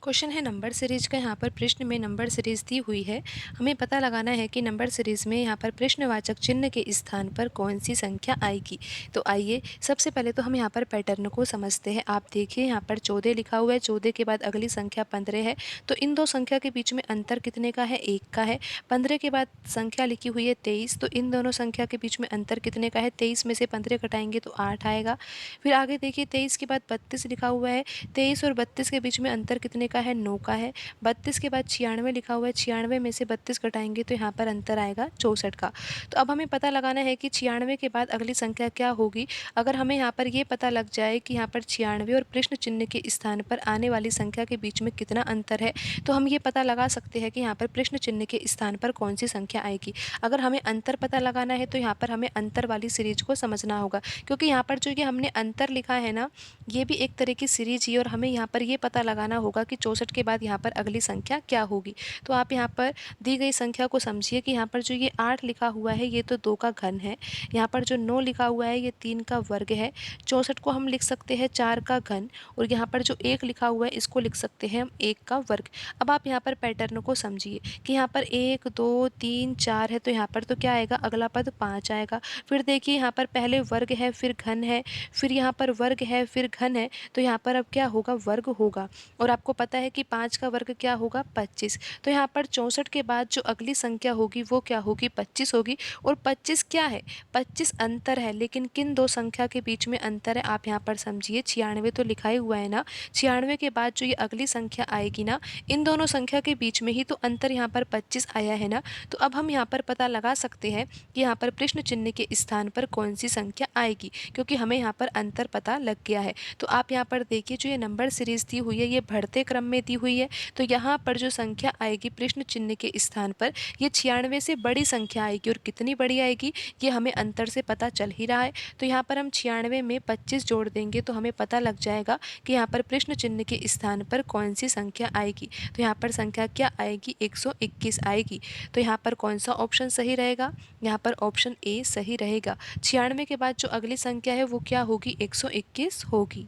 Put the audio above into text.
Question है number series का। यहाँ पर प्रश्न में नंबर सीरीज दी हुई है। हमें पता लगाना है कि नंबर सीरीज में यहाँ पर प्रश्नवाचक चिन्ह के स्थान पर कौन सी संख्या आएगी। तो आइए सबसे पहले तो हम यहाँ पर पैटर्न को समझते हैं। आप देखिए यहाँ पर 14 लिखा हुआ है, 14 के बाद अगली संख्या 15 है। तो इन दो संख्या के बीच में अंतर कितने का है? 1 का है। 15 के बाद संख्या लिखी हुई है 23, तो इन दोनों संख्या के बीच में अंतर कितने का है? 23 में से 15 घटाएंगे तो 8 आएगा। फिर आगे देखिए 23 के बाद 32 लिखा हुआ है। 23 और 32 के बीच में अंतर कितने का है? 9 का है। 32 के बाद 96 लिखा हुआ है। 96 में से 32 घटाएंगे तो यहाँ पर अंतर आएगा 64 का। तो अब हमें पता लगाना है कि 96 के बाद अगली संख्या क्या होगी। अगर हमें यहाँ पर ये पता लग जाए कि यहाँ पर 96 और प्रश्न चिन्ह के स्थान पर आने वाली संख्या के बीच में कितना अंतर है, तो हम ये पता लगा सकते हैं कि यहाँ पर प्रश्न चिन्ह के स्थान पर कौन सी संख्या आएगी। अगर हमें अंतर पता लगाना है तो यहाँ पर हमें अंतर वाली सीरीज को समझना होगा, क्योंकि यहाँ पर जो ये हमने अंतर लिखा है ना, ये भी एक तरह की सीरीज ही, और हमें यहाँ पर ये पता लगाना होगा कि 64 के बाद यहाँ पर अगली संख्या क्या होगी। तो आप यहाँ पर दी गई संख्या को समझिए कि यहाँ पर जो ये 8 लिखा हुआ है ये तो 2 का घन है। यहाँ पर जो 9 लिखा हुआ है ये 3 का वर्ग है। 64 को हम लिख सकते हैं 4 का घन, और यहाँ पर जो 1 लिखा हुआ है इसको लिख सकते हैं हम 1 का वर्ग। अब आप यहाँ पर पैटर्न को समझिए कि यहाँ पर 1 2 3 4 है, तो यहाँ पर तो क्या आएगा? अगला पद 5 आएगा। फिर देखिए यहाँ पर पहले वर्ग है, फिर घन है, फिर यहाँ पर वर्ग है, फिर घन है, तो यहाँ पर अब क्या होगा? वर्ग होगा। और आपको पता है कि 5 का वर्ग क्या होगा? 25। तो यहाँ पर 64 के बाद जो अगली संख्या होगी वो क्या होगी? 25 होगी। और 25 क्या है? 25 अंतर है, लेकिन किन दो संख्या के बीच में अंतर है आप यहाँ पर समझिए। 96 तो लिखा ही हुआ है ना, 96 के बाद जो ये अगली संख्या आएगी ना, इन दोनों संख्या के बीच में ही तो अंतर यहाँ पर 25 आया है ना। तो अब हम यहाँ पर पता लगा सकते हैं कि यहाँ पर प्रश्न चिन्ह के स्थान पर कौन सी संख्या आएगी, क्योंकि हमें यहाँ पर अंतर पता लग गया है। तो आप यहाँ पर देखिए जो ये नंबर सीरीज दी हुई है ये बढ़ते क्रम में दी हुई है। तो यहाँ पर जो संख्या आएगी प्रश्न चिन्ह के स्थान पर, ये 96 से बड़ी संख्या आएगी, और कितनी बड़ी आएगी ये हमें अंतर से पता चल ही रहा है। तो यहाँ पर हम 96 में 25 जोड़ देंगे तो हमें पता लग जाएगा कि यहाँ पर प्रश्न चिन्ह के स्थान पर कौन सी संख्या आएगी। तो यहाँ पर संख्या क्या आएगी? 121 आएगी। तो यहाँ पर कौन सा ऑप्शन सही रहेगा? यहाँ पर ऑप्शन ए सही रहेगा। 96 के बाद जो अगली संख्या है वो क्या होगी? 121 होगी।